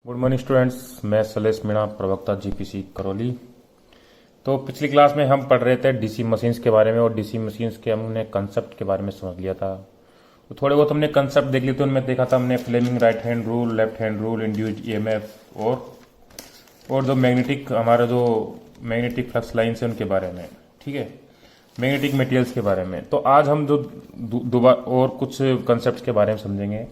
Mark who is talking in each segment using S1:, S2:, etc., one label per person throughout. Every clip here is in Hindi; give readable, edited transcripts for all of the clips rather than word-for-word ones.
S1: गुड मॉर्निंग स्टूडेंट्स, मैं सलेश मीणा, प्रवक्ता जीपीसी करौली। तो पिछली क्लास में हम पढ़ रहे थे डीसी मशीन्स के बारे में और डीसी मशीन्स के हमने कंसेप्ट के बारे में समझ लिया था। तो थोड़े बहुत हमने कंसेप्ट देख लिए थे। उनमें देखा था हमने Fleming right hand rule, left hand rule, induced EMF और जो मैग्नेटिक हमारा जो मैग्नेटिक फ्लक्स लाइन्स है उनके बारे में, ठीक है, मैग्नेटिक मटेरियल्स के बारे में। तो आज हम जो दोबारा और कुछ कंसेप्ट के बारे में समझेंगे।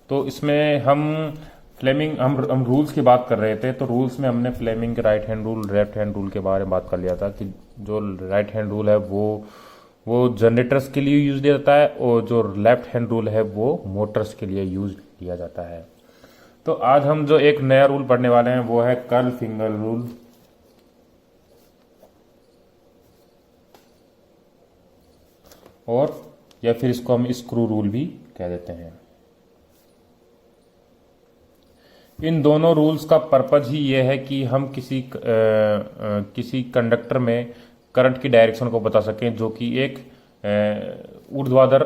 S1: तो इसमें हम रूल्स की बात कर रहे थे। तो रूल्स में हमने फ्लेमिंग के right hand rule, left hand rule के बारे में बात कर लिया था कि जो राइट हैंड रूल है वो जनरेटर्स के लिए यूज किया जाता है और जो लेफ्ट हैंड रूल है वो मोटर्स के लिए यूज किया जाता है। तो आज हम जो एक नया रूल पढ़ने वाले हैं वो है कर्ल फिंगर रूल। और या फिर इसको हम स्क्रू रूल भी कह देते हैं। इन दोनों रूल्स का पर्पज ही ये है कि हम किसी कंडक्टर में करंट की डायरेक्शन को बता सकें जो कि एक ऊर्ध्वाधर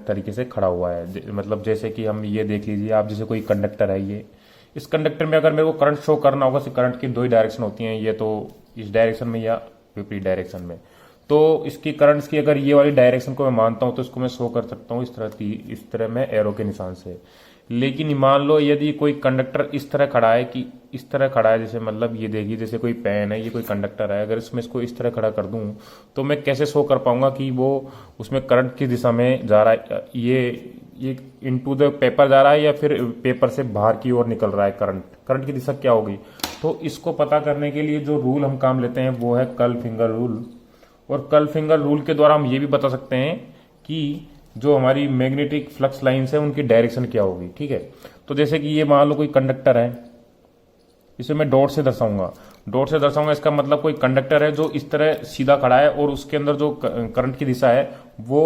S1: तरीके से खड़ा हुआ है। मतलब जैसे कि हम ये देख लीजिए आप, जैसे कोई कंडक्टर है, ये इस कंडक्टर में अगर मेरे को करंट शो करना होगा तो करंट की दो ही डायरेक्शन होती हैं, ये तो इस डायरेक्शन में या विपरीत डायरेक्शन में। तो इसकी करंट्स की अगर ये वाली डायरेक्शन को मैं मानता हूं तो इसको मैं शो कर सकता हूं इस तरह मैं एरो के निशान से। लेकिन मान लो यदि कोई कंडक्टर इस तरह खड़ा है कि इस तरह खड़ा है, जैसे मतलब ये देखिए जैसे कोई पेन है, ये कोई कंडक्टर है, अगर इसमें इसको इस तरह खड़ा कर दूं तो मैं कैसे शो कर पाऊंगा कि वो उसमें करंट की दिशा में जा रहा है, ये इनटू द पेपर जा रहा है या फिर पेपर से बाहर की ओर निकल रहा है। करंट की दिशा क्या होगी? तो इसको पता करने के लिए जो रूल हम काम लेते हैं वो है कर्ल फिंगर रूल। और कर्ल फिंगर रूल के द्वारा हम ये भी बता सकते हैं कि जो हमारी मैग्नेटिक फ्लक्स लाइन्स है उनकी डायरेक्शन क्या होगी, ठीक है। तो जैसे कि ये मान लो कोई कंडक्टर है, इसे मैं डॉट से दर्शाऊंगा। इसका मतलब कोई कंडक्टर है जो इस तरह सीधा खड़ा है और उसके अंदर जो करंट की दिशा है वो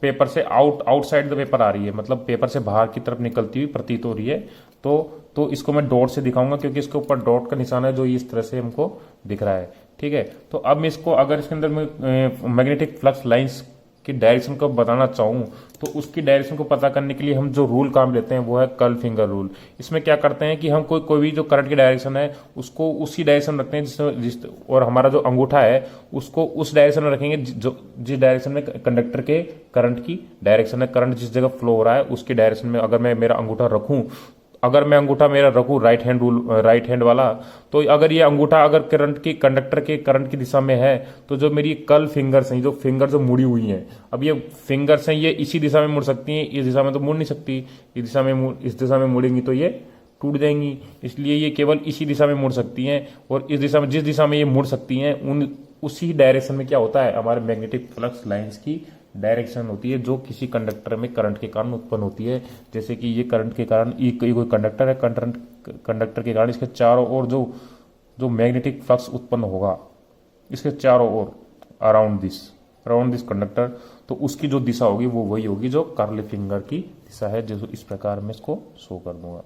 S1: पेपर से आउटसाइड द पेपर आ रही है, मतलब पेपर से बाहर की तरफ निकलती हुई प्रतीत हो रही है। तो इसको मैं डॉट से दिखाऊंगा क्योंकि इसके ऊपर डॉट का निशान है जो इस तरह से हमको दिख रहा है, ठीक है। तो अब मैं इसको अगर इसके अंदर मैग्नेटिक फ्लक्स लाइन्स की डायरेक्शन को बताना चाहूं तो उसकी डायरेक्शन को पता करने के लिए हम जो रूल काम लेते हैं वो है कर्ल फिंगर रूल। इसमें क्या करते हैं कि हम कोई भी जो करंट की डायरेक्शन है उसको उसी डायरेक्शन रखते हैं और हमारा जो अंगूठा है उसको उस डायरेक्शन में रखेंगे जिस डायरेक्शन में कंडक्टर के करंट की डायरेक्शन है। करंट जिस जगह फ्लो हो रहा है उसकी डायरेक्शन में अगर मैं मेरा अंगूठा रखूं, अगर मैं अंगूठा मेरा रखूं राइट हैंड वाला, तो अगर ये अंगूठा अगर कंडक्टर के करंट की दिशा में है तो जो मेरी कर्ल फिंगर्स हैं, जो फिंगर जो मुड़ी हुई हैं, अब ये फिंगर्स हैं ये इसी दिशा में मुड़ सकती हैं, इस दिशा में तो मुड़ नहीं सकती। इस दिशा में मुड़ेंगी तो ये टूट जाएंगी, इसलिए ये केवल इसी दिशा में मुड़ सकती हैं। और इस दिशा में जिस दिशा में ये मुड़ सकती हैं उसी डायरेक्शन में क्या होता है, हमारे मैग्नेटिक फ्लक्स लाइन्स की डायरेक्शन होती है जो किसी कंडक्टर में करंट के कारण उत्पन्न होती है। जैसे कि ये करंट के कारण ये कोई कंडक्टर है, कंडक्टर के कारण इसके चारों ओर जो मैग्नेटिक फ्लक्स उत्पन्न होगा इसके चारों ओर अराउंड दिस कंडक्टर, तो उसकी जो दिशा होगी वो वही होगी जो कर्ल फिंगर की दिशा है। जो इस प्रकार मैं इसको शो कर दूंगा।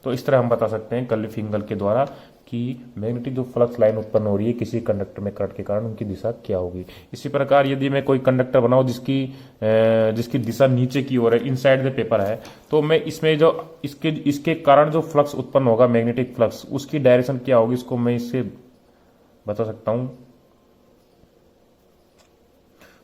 S1: तो इस तरह हम बता सकते हैं कर्ल फिंगर के द्वारा कि मैग्नेटिक जो फ्लक्स लाइन उत्पन्न हो रही है किसी कंडक्टर में करंट के कारण उनकी दिशा क्या होगी। इसी प्रकार यदि मैं कोई कंडक्टर बनाऊं जिसकी दिशा नीचे की ओर है, इनसाइड द पेपर है, तो मैं इसमें जो इसके कारण जो फ्लक्स उत्पन्न होगा मैग्नेटिक फ्लक्स, उसकी डायरेक्शन क्या होगी इसको मैं इससे बता सकता हूं।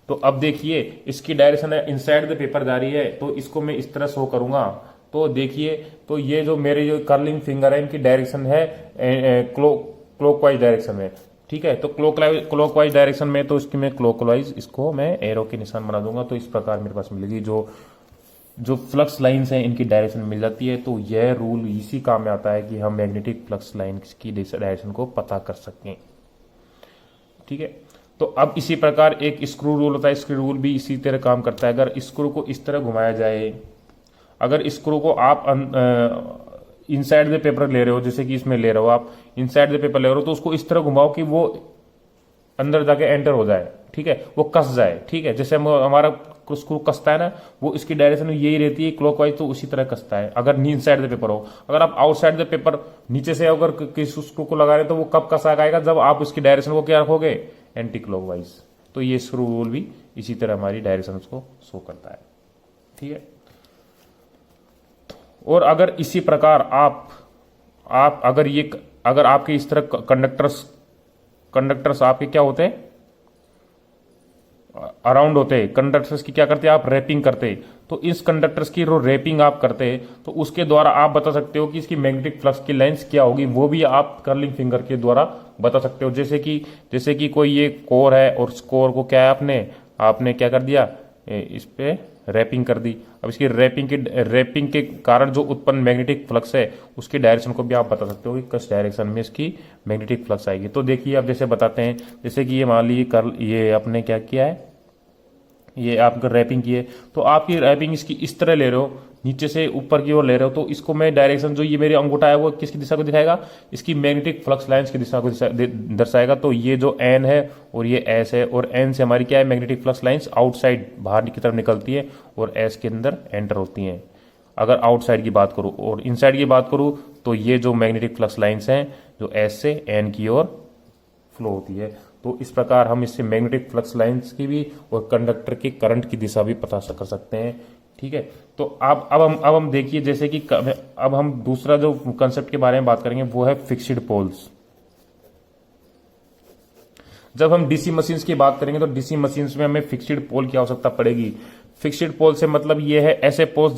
S1: तो अब देखिए इसकी डायरेक्शन है इनसाइड द पेपर जा रही है, तो इसको मैं इस तरह शो करूंगा। तो देखिए, तो ये जो मेरे जो कर्लिंग फिंगर है इनकी डायरेक्शन है क्लॉकवाइज डायरेक्शन में, ठीक है। तो क्लॉकवाइज डायरेक्शन में तो इसकी मैं क्लॉकवाइज इसको मैं एरो के निशान बना दूंगा। तो इस प्रकार मेरे पास मिलेगी जो फ्लक्स लाइंस हैं इनकी डायरेक्शन मिल जाती है। तो यह रूल इसी काम में आता है कि हम मैग्नेटिक फ्लक्स लाइंस की डायरेक्शन को पता कर सकें, ठीक है। तो अब इसी प्रकार एक स्क्रू रूल होता है। स्क्रू रूल भी इसी तरह काम करता है। अगर स्क्रू को इस तरह घुमाया जाए, अगर स्क्रू को आप इनसाइड द पेपर ले रहे हो, जैसे कि इसमें ले रहे हो आप इनसाइड द पेपर ले रहे हो, तो उसको इस तरह घुमाओ कि वो अंदर जाके एंटर हो जाए, ठीक है, वो कस जाए, ठीक है। जैसे हमारा स्क्रू कसता है ना, वो इसकी डायरेक्शन यही रहती है क्लॉकवाइज, तो उसी तरह कसता है अगर इनसाइड द पेपर हो। अगर आप आउटसाइड द पेपर नीचे से अगर किस स्क्रू को लगा रहे तो वो कब कसा आएगा, जब आप उसकी डायरेक्शन को क्या रखोगे, एंटी क्लॉकवाइज। तो ये स्क्रू रूल भी इसी तरह हमारी डायरेक्शन को शो करता है, ठीक है। और अगर इसी प्रकार आप अगर आपके इस तरह कंडक्टर्स आपके क्या होते हैं, अराउंड होते हैं, कंडक्टर्स की क्या करते हैं आप, रैपिंग करते हैं। तो इस कंडक्टर्स की जो रैपिंग आप करते हैं तो उसके द्वारा आप बता सकते हो कि इसकी मैग्नेटिक फ्लक्स की लेंथ क्या होगी, वो भी आप कर्लिंग फिंगर के द्वारा बता सकते हो। जैसे कि कोई ये कोर है और इस कोर को क्या है, आपने क्या कर दिया, इस पे रैपिंग कर दी। अब इसकी रैपिंग के कारण जो उत्पन्न मैग्नेटिक फ्लक्स है उसकी डायरेक्शन को भी आप बता सकते हो कि किस डायरेक्शन में इसकी मैग्नेटिक फ्लक्स आएगी। तो देखिए अब जैसे बताते हैं, जैसे कि ये मान लीजिए ये आपने क्या किया है, ये आपका रैपिंग की है, तो आपकी रैपिंग इसकी इस तरह ले रहे हो, नीचे से ऊपर की ओर ले रहे हो, तो इसको मैं डायरेक्शन जो ये मेरे अंगूठा है वो किसकी दिशा को दिखाएगा, इसकी मैग्नेटिक फ्लक्स लाइंस की दिशा को दर्शाएगा। तो ये जो एन है और ये एस है, और एन से हमारी क्या है, मैग्नेटिक फ्लक्स लाइंस आउटसाइड बाहर की तरफ निकलती है और एस के अंदर एंटर होती हैं। अगर आउटसाइड की बात करूँ और इनसाइड की बात करूँ तो ये जो मैग्नेटिक फ्लक्स लाइंस हैं जो एस से एन की ओर फ्लो होती है। तो इस प्रकार हम इससे मैग्नेटिक फ्लक्स लाइंस की भी और कंडक्टर की करंट की दिशा भी पता कर सकते हैं। ठीक है, तो अब हम देखिए, जैसे कि अब हम दूसरा जो कंसेप्ट के बारे में बात करेंगे वो है फिक्स्ड पोल्स। जब हम डीसी मशीन्स की बात करेंगे तो डीसी मशीन्स में हमें फिक्स्ड पोल की आवश्यकता पड़ेगी। फिक्स्ड पोल से मतलब ये है ऐसे पोल्स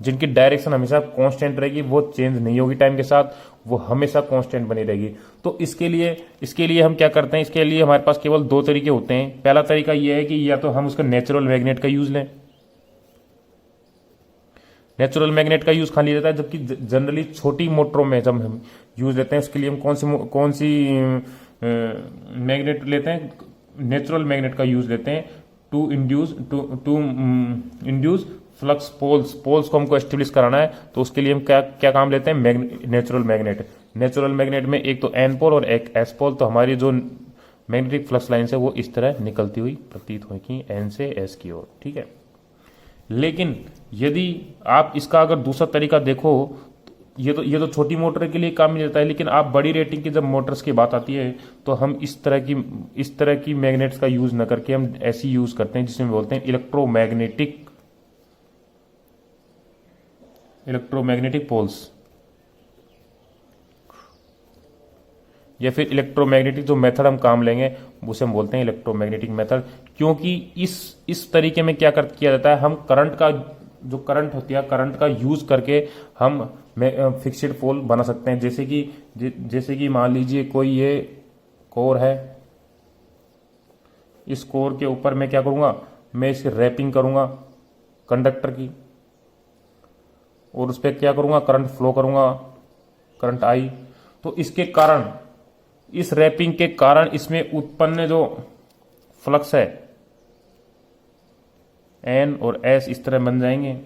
S1: जिनकी डायरेक्शन हमेशा कांस्टेंट रहेगी, वो चेंज नहीं होगी टाइम के साथ, वो हमेशा कांस्टेंट बनी रहेगी। तो इसके लिए हम क्या करते हैं, इसके लिए हमारे पास केवल दो तरीके होते हैं। पहला तरीका ये है कि या तो हम उसका नेचुरल मैग्नेट का यूज लें, नेचुरल मैग्नेट का यूज खाली रहता है, जबकि जनरली छोटी मोटरों में जब हम यूज लेते हैं उसके लिए हम कौन सी मैग्नेट लेते हैं, नेचुरल मैग्नेट का यूज लेते हैं टू इंड्यूस फ्लक्स पोल्स को हमको एस्टेब्लिश कराना है। तो उसके लिए हम क्या काम लेते हैं, नेचुरल मैग्नेट में एक तो एन पोल और एक एस पोल। तो हमारी जो मैग्नेटिक फ्लक्स लाइन है वो इस तरह निकलती हुई प्रतीत होगी एन से एस की ओर। ठीक है, लेकिन यदि आप इसका अगर दूसरा तरीका देखो, ये तो छोटी मोटर के लिए काम नहीं देता है, लेकिन आप बड़ी रेटिंग की जब मोटर्स की बात आती है तो हम इस तरह की मैग्नेट्स का यूज न करके हम ऐसी यूज करते हैं जिसमें बोलते हैं इलेक्ट्रोमैग्नेटिक पोल्स, या फिर इलेक्ट्रोमैग्नेटिक जो मेथड हम काम लेंगे उसे हम बोलते हैं इलेक्ट्रोमैग्नेटिक मेथड। क्योंकि इस तरीके में क्या किया जाता है, हम करंट होती है, करंट का यूज करके हम फिक्स्ड पोल बना सकते हैं। जैसे कि मान लीजिए कोई ये कोर है, इस कोर के ऊपर मैं क्या करूंगा, मैं इसकी रैपिंग करूंगा कंडक्टर की, और उस पर क्या करूंगा, करंट फ्लो करूंगा, करंट आई। तो इसके कारण, इस रैपिंग के कारण इसमें उत्पन्न जो फ्लक्स है एन और एस इस तरह बन जाएंगे।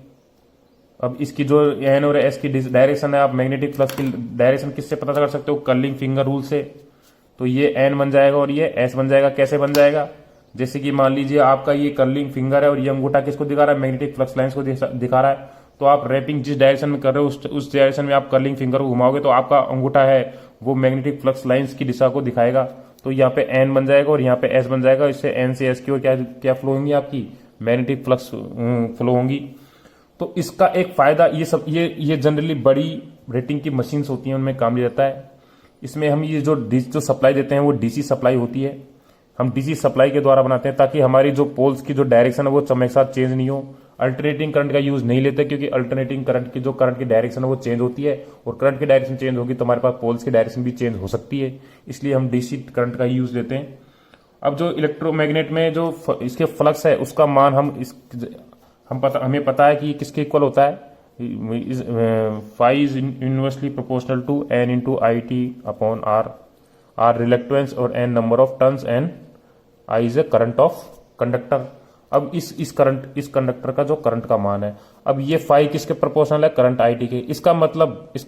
S1: अब इसकी जो एन और एस की डायरेक्शन है, आप मैग्नेटिक फ्लक्स की डायरेक्शन किससे पता कर सकते हो, कर्लिंग फिंगर रूल से। तो ये एन बन जाएगा और ये एस बन जाएगा। कैसे बन जाएगा, जैसे कि मान लीजिए आपका ये कर्लिंग फिंगर है और ये अंगूठा किसको दिखा रहा है, मैग्नेटिक फ्लक्स लाइंस को दिखा रहा है। तो आप रैपिंग जिस डायरेक्शन में कर रहे हो उस डायरेक्शन में आप कर्लिंग फिंगर को घुमाओगे तो आपका अंगूठा है वो मैग्नेटिक फ्लक्स लाइंस की दिशा को दिखाएगा। तो यहाँ पे एन बन जाएगा और यहाँ पे एस बन जाएगा। इससे एन से एस की ओर क्या फ्लो होंगी, आपकी मैग्नेटिक फ्लक्स फ्लो होंगी। तो इसका एक फायदा ये जनरली बड़ी रेटिंग की मशीन्स होती हैं उनमें काम लिया जाता है। इसमें हम ये जो सप्लाई देते हैं वो डीसी सप्लाई होती है। हम डीसी सप्लाई के द्वारा बनाते हैं ताकि हमारी जो पोल्स की जो डायरेक्शन है वो समय के साथ चेंज नहीं हो। अल्टरनेटिंग करंट का यूज नहीं लेते क्योंकि अल्टरनेटिंग करंट की डायरेक्शन है वो चेंज होती है, और करंट की डायरेक्शन चेंज होगी तो हमारे पास पोल्स की डायरेक्शन भी चेंज हो सकती है। इसलिए हम डीसी करंट का यूज लेते हैं। अब जो इलेक्ट्रोमैग्नेट में जो इसके फ्लक्स है उसका मान हमें पता है कि किसके इक्वल होता है, phi is inversely proportional to N into I T upon R reluctance और N number of turns and I is a current of conductor. अब इस कंडक्टर का जो करंट का मान है, अब ये फाई किसके प्रोपोर्शनल है, करंट आई टी के। इसका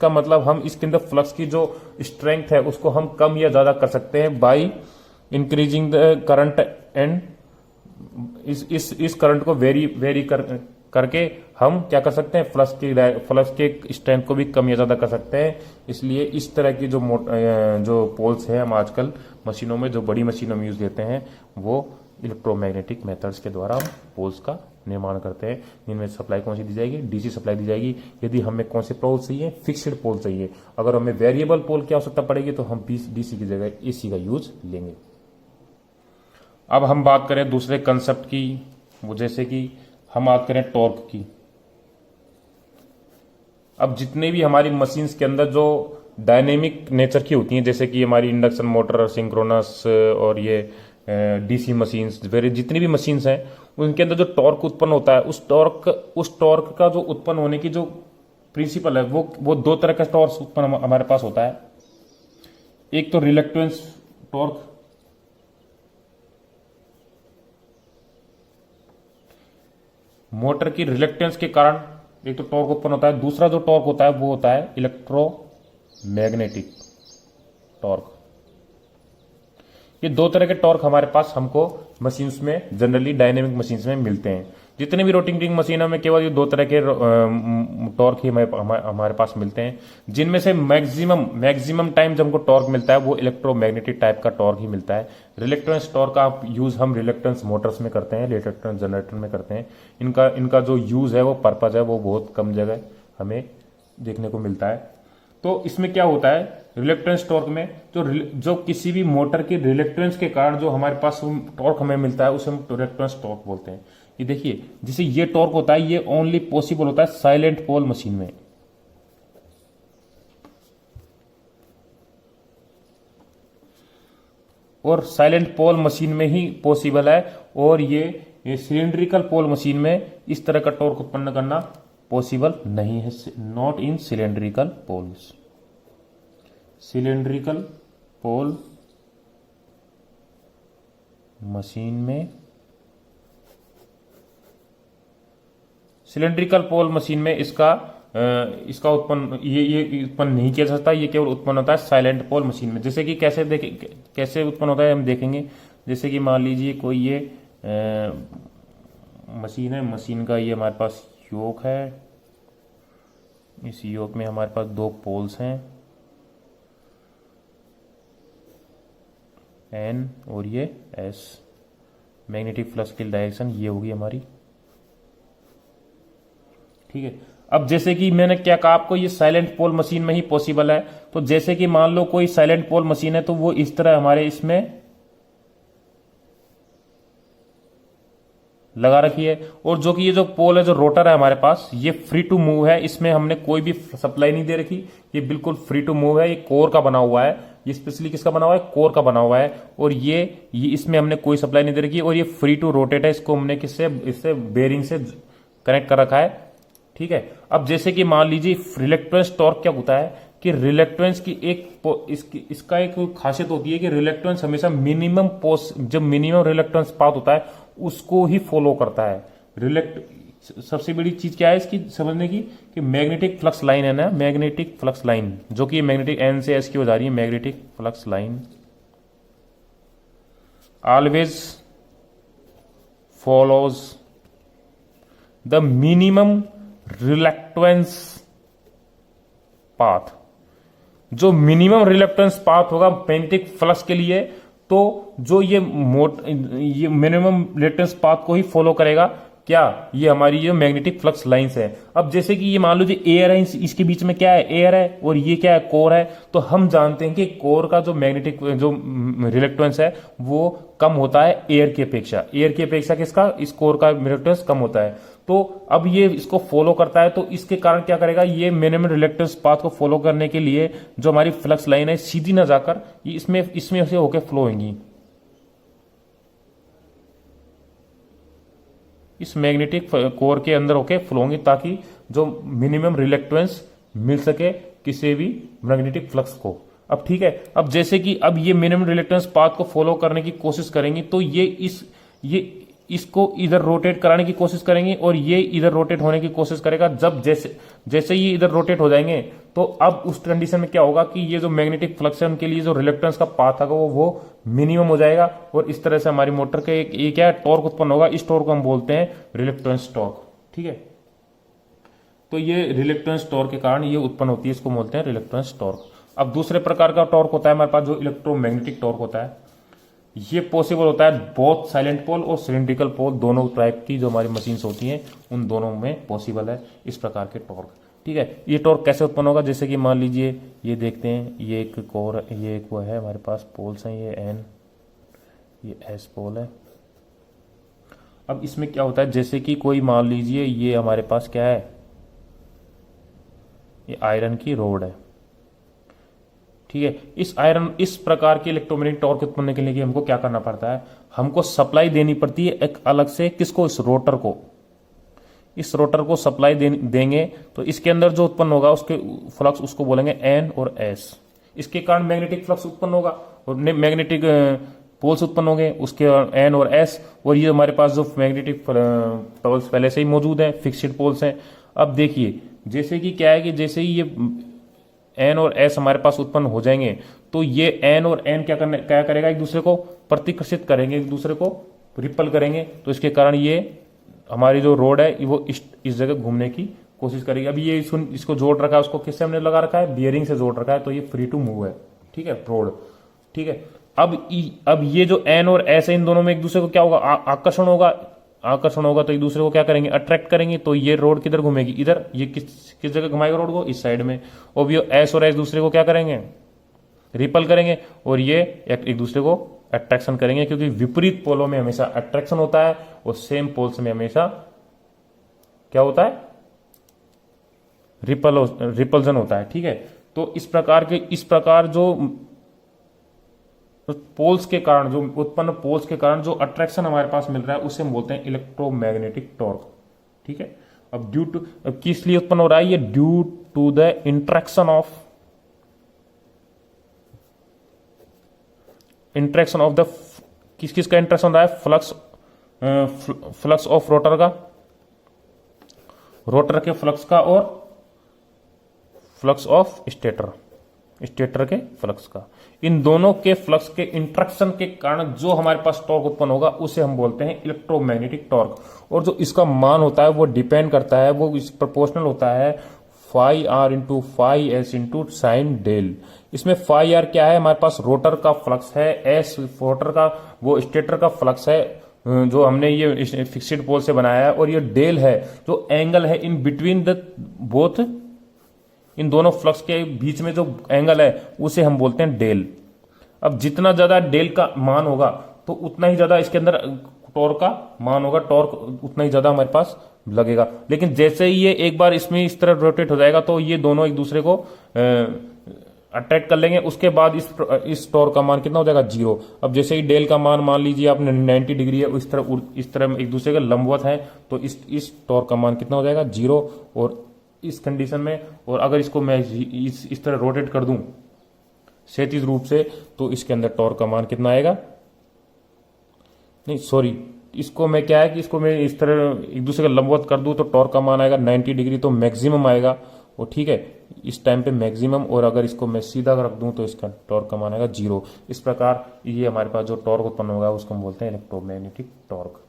S1: मतलब हम इसके अंदर फ्लक्स की जो स्ट्रेंथ है उसको हम कम या ज्यादा कर सकते हैं by increasing the current and इस करंट को वेरी करके हम क्या कर सकते हैं, फ्लक्स के स्ट्रेंथ को भी कम या ज्यादा कर सकते हैं। इसलिए इस तरह की जो पोल्स हैं हम आजकल मशीनों में, जो बड़ी मशीनों में यूज लेते हैं, वो इलेक्ट्रोमैग्नेटिक मेथड्स के द्वारा हम पोल्स का निर्माण करते हैं। इनमें सप्लाई कौन सी दी जाएगी, डीसी सप्लाई दी जाएगी। यदि हमें कौन से पोल चाहिए, फिक्स्ड पोल चाहिए। अगर हमें वेरिएबल पोल की आवश्यकता पड़ेगी तो हम डीसी की जगह एसी का यूज लेंगे। अब हम बात करें दूसरे कंसेप्ट की, वो जैसे कि हम बात करें टॉर्क की। अब जितने भी हमारी मशीन्स के अंदर जो डायनेमिक नेचर की होती हैं, जैसे कि हमारी इंडक्शन मोटर, सिंक्रोनस और ये डीसी मशीन्स, जितनी भी मशीन्स हैं, उनके अंदर जो टॉर्क उत्पन्न होता है, उस टॉर्क का जो उत्पन्न होने की जो प्रिंसिपल है, वो दो तरह का टॉर्क उत्पन्न हमारे पास होता है। एक तो रिलक्टेंस टॉर्क, मोटर की रिलक्टेंस के कारण एक तो टॉर्क उत्पन्न होता है। दूसरा जो टॉर्क होता है वो होता है इलेक्ट्रोमैग्नेटिक टॉर्क। ये दो तरह के टॉर्क हमारे पास हमको मशीन्स में, जनरली डायनेमिक मशीन्स में मिलते हैं। जितने भी रोटेटिंग मशीनों में केवल ये दो तरह के टॉर्क ही हमारे पास मिलते हैं, जिनमें से मैक्सिमम टाइम जब हमको टॉर्क मिलता है वो इलेक्ट्रोमैग्नेटिक टाइप का टॉर्क ही मिलता है। रिलक्टेंस टॉर्क का यूज हम रिलक्टेंस मोटर्स में करते हैं, रिलक्टेंस जनरेटर में करते हैं। इनका जो यूज है, वो पर्पज है, वो बहुत कम जगह हमें देखने को मिलता है। तो इसमें क्या होता है, रिलक्टेंस टॉर्क में जो किसी भी मोटर की रिलक्टेंस के कारण जो हमारे पास टॉर्क हमें मिलता है, उसे हम रिलक्टेंस टॉर्क बोलते हैं। ये देखिए, जिसे ये टॉर्क होता है, ये ओनली पॉसिबल होता है साइलेंट पोल मशीन में। और साइलेंट पोल मशीन में ही पॉसिबल है। और ये सिलेंड्रिकल पोल मशीन में इस तरह का टॉर्क उत्पन्न करना पॉसिबल नहीं है। Not in cylindrical poles. Cylindrical pole machine में, सिलेंड्रिकल पोल मशीन में इसका उत्पन्न ये उत्पन्न नहीं किया जा सकता। ये केवल उत्पन्न होता है साइलेंट पोल मशीन में। जैसे कि कैसे उत्पन्न होता है हम देखेंगे। जैसे कि मान लीजिए कोई ये मशीन है, मशीन का ये हमारे पास योक है। इस योक में हमारे पास दो पोल्स हैं, एन और ये एस। मैग्नेटिक फ्लक्स की डायरेक्शन ये होगी हमारी, ठीक है। अब जैसे कि मैंने क्या कहा आपको, ये साइलेंट पोल मशीन में ही पॉसिबल है। तो जैसे कि मान लो कोई साइलेंट पोल मशीन है, तो वो इस तरह हमारे इसमें लगा रखी है। और जो कि ये जो पोल है, जो रोटर है हमारे पास, ये फ्री टू मूव है। इसमें हमने कोई भी सप्लाई नहीं दे रखी, ये बिल्कुल फ्री टू मूव है। ये कोर का बना हुआ है, ये स्पेशली किसका बना हुआ है, कोर का बना हुआ है। और ये इसमें हमने कोई सप्लाई नहीं दे रखी। और ये फ्री टू रोटेट है। इसको हमने इससे बेरिंग से कनेक्ट कर रखा है, ठीक है। अब जैसे कि मान लीजिए रिलक्टेंस टॉर्क क्या होता है कि रिलक्टेंस की इसका एक खासियत होती है कि रिलक्टेंस हमेशा जब मिनिमम रिलक्टेंस पाथ होता है उसको ही फॉलो करता है। सबसे बड़ी चीज क्या है इसकी समझने की, कि मैग्नेटिक फ्लक्स लाइन है ना, मैग्नेटिक फ्लक्स लाइन, जो कि मैग्नेटिक एन से एस की हो जा रही है। Magnetic flux line always follows the minimum reluctance path. जो मिनिमम रिलक्टेंस पाथ होगा मैग्नेटिक फ्लक्स के लिए, तो जो ये मिनिमम रिलक्टेंस पाथ को ही फॉलो करेगा। क्या, ये हमारी जो मैग्नेटिक फ्लक्स लाइंस है। अब जैसे कि ये मान लो जो एयर है, इसके बीच में क्या है, एयर है, और ये क्या है, कोर है। तो हम जानते हैं कि कोर का जो मैग्नेटिक जो रिलक्टेंस है वो कम होता है एयर की अपेक्षा। एयर की अपेक्षा किसका, इस कोर का रिलक्टेंस कम होता है। तो अब ये इसको फॉलो करता है, तो इसके कारण क्या करेगा, ये मिनिमम रिलक्टेंस पाथ को फॉलो करने के लिए जो हमारी फ्लक्स लाइन है सीधी ना जाकर ये इसमें से होकर फ्लो होंगी, इस मैग्नेटिक कोर के अंदर होके फ्लो होंगी, ताकि जो मिनिमम रिलक्टेंस मिल सके किसी भी मैग्नेटिक फ्लक्स को। अब ठीक है, अब जैसे कि अब ये मिनिमम रिलक्टेंस पाथ को फॉलो करने की कोशिश करेंगी, तो ये इसको इधर रोटेट कराने की कोशिश करेंगे और ये इधर रोटेट होने की कोशिश करेगा। जब जैसे ये इधर रोटेट हो जाएंगे, तो अब उस कंडीशन में क्या होगा कि ये जो मैग्नेटिक फ्लक्स है उनके लिए जो रिलक्टेंस का पाथ है वो मिनिमम हो जाएगा। और इस तरह से हमारी मोटर के एक क्या टॉर्क उत्पन्न होगा। इस टॉर्क को हम बोलते हैं रिलक्टेंस टॉर्क, ठीक है। तो ये रिलक्टेंस टॉर्क के कारण ये उत्पन्न होती है, इसको बोलते हैं रिलक्टेंस टॉर्क। अब दूसरे प्रकार का टॉर्क होता है हमारे पास, जो इलेक्ट्रोमैग्नेटिक टॉर्क होता है। ये पॉसिबल होता है बोथ साइलेंट पोल और सिलिंड्रिकल पोल, दोनों टाइप की जो हमारी मशीन्स होती हैं उन दोनों में पॉसिबल है इस प्रकार के टॉर्क। ठीक है, ये टॉर्क कैसे उत्पन्न होगा, जैसे कि मान लीजिए ये देखते हैं, ये एक कोर, ये एक वो है हमारे पास पोल्स हैं, ये एन, ये एस पोल है। अब इसमें क्या होता है, जैसे कि कोई मान लीजिए ये हमारे पास क्या है, ये आयरन की रोड है। ठीक है, इस प्रकार के इलेक्ट्रोमैग्नेटिक टॉर्क उत्पन्न करने के लिए हमको क्या करना पड़ता है, हमको सप्लाई देनी पड़ती है एक अलग से, किसको, इस रोटर को। इस रोटर को सप्लाई देंगे तो इसके अंदर जो उत्पन्न होगा उसके फ्लक्स, उसको बोलेंगे एन और एस। इसके कारण मैग्नेटिक फ्लक्स उत्पन्न होगा और मैग्नेटिक पोल्स उत्पन्न होंगे, उसके एन और एस। और ये हमारे पास जो मैग्नेटिक पोल्स पहले से ही मौजूद हैं, फिक्स्ड पोल्स हैं। अब देखिए जैसे कि क्या है कि जैसे ही ये एन और एस हमारे पास उत्पन्न हो जाएंगे तो ये एन और एन क्या करेगा, एक दूसरे को प्रतिकर्षित करेंगे, एक दूसरे को रिपल करेंगे। तो इसके कारण ये हमारी जो रोड है वो इस जगह घूमने की कोशिश करेगी। अभी ये इसको जोड़ रखा है, उसको किससे हमने लगा रखा है, बियरिंग से जोड़ रखा है, तो ये फ्री टू मूव है। ठीक है, रोड। ठीक है, अब ये जो एन और एस है, इन दोनों में एक दूसरे को क्या होगा, आकर्षण होगा। तो एक दूसरे को क्या करेंगे, अट्रैक्ट करेंगे। तो ये रोड किधर घूमेगी, इधर। ये किस जगह घुमाएगा रोड को, इस साइड में। और ये एस और एस दूसरे को क्या करेंगे, रिपल करेंगे। और ये एक दूसरे को अट्रैक्शन करेंगे, क्योंकि विपरीत पोलों में हमेशा अट्रैक्शन होता है और सेम पोल्स में हमेशा क्या होता है, रिपल्जन होता है। ठीक है, तो इस प्रकार जो पोल्स के कारण, जो उत्पन्न पोल्स के कारण जो अट्रैक्शन हमारे पास मिल रहा है, उसे हम बोलते हैं इलेक्ट्रोमैग्नेटिक टॉर्क। ठीक है, अब किस लिए उत्पन्न हो रहा है, ये due to the interaction of the किसका इंट्रैक्शन हो रहा है, फ्लक्स ऑफ रोटर के फ्लक्स का, और फ्लक्स ऑफ स्टेटर के फ्लक्स का। इन दोनों के फ्लक्स के इंट्रैक्शन के कारण जो हमारे पास टॉर्क उत्पन्न होगा उसे हम बोलते हैं इलेक्ट्रोमैग्नेटिक टॉर्क। और जो इसका मान होता है वो डिपेंड करता है, वो इस प्रोपोर्शनल होता है phi R into phi S into sine delta. इसमें फाई आर क्या है, हमारे पास रोटर का फ्लक्स है, एस रोटर का वो स्टेटर का फ्लक्स है जो हमने ये फिक्स्ड पोल से बनाया है, और ये डेल है जो एंगल है इन बिटवीन द बोथ, इन दोनों फ्लक्स के बीच में जो एंगल है उसे हम बोलते हैं डेल। अब जितना ज्यादा डेल का मान होगा तो उतना ही ज्यादा इसके अंदर टॉर्क का मान होगा, टॉर्क उतना ही ज्यादा हमारे पास लगेगा। लेकिन जैसे ही ये एक बार इसमें इस तरह रोटेट हो जाएगा तो ये दोनों एक दूसरे को अट्रैक्ट कर लेंगे, उसके बाद इस टॉर्क का मान कितना हो जाएगा, 0। अब जैसे ही डेल का मान लीजिए आपने 90 डिग्री है, इस तरह एक दूसरे के लंबवत है, तो इस टॉर्क का मान कितना हो जाएगा, 0। और इस कंडीशन में, और अगर इसको मैं इस तरह रोटेट कर दूं क्षैतिज रूप से, तो इसके अंदर टॉर्क का मान कितना आएगा, नहीं सॉरी, इसको मैं क्या है कि इसको मैं इस तरह एक दूसरे का लंबवत कर दूं तो टॉर्क का मान आएगा 90 डिग्री, तो मैक्सिमम आएगा वो। ठीक है, इस टाइम पे मैक्सिमम, और अगर इसको मैं सीधा रख दूं तो इसका टॉर्क का मान आएगा 0। इस प्रकार ये हमारे पास जो टॉर्क उत्पन्न होगा उसको हम बोलते हैं इलेक्ट्रोमैग्नेटिक टॉर्क।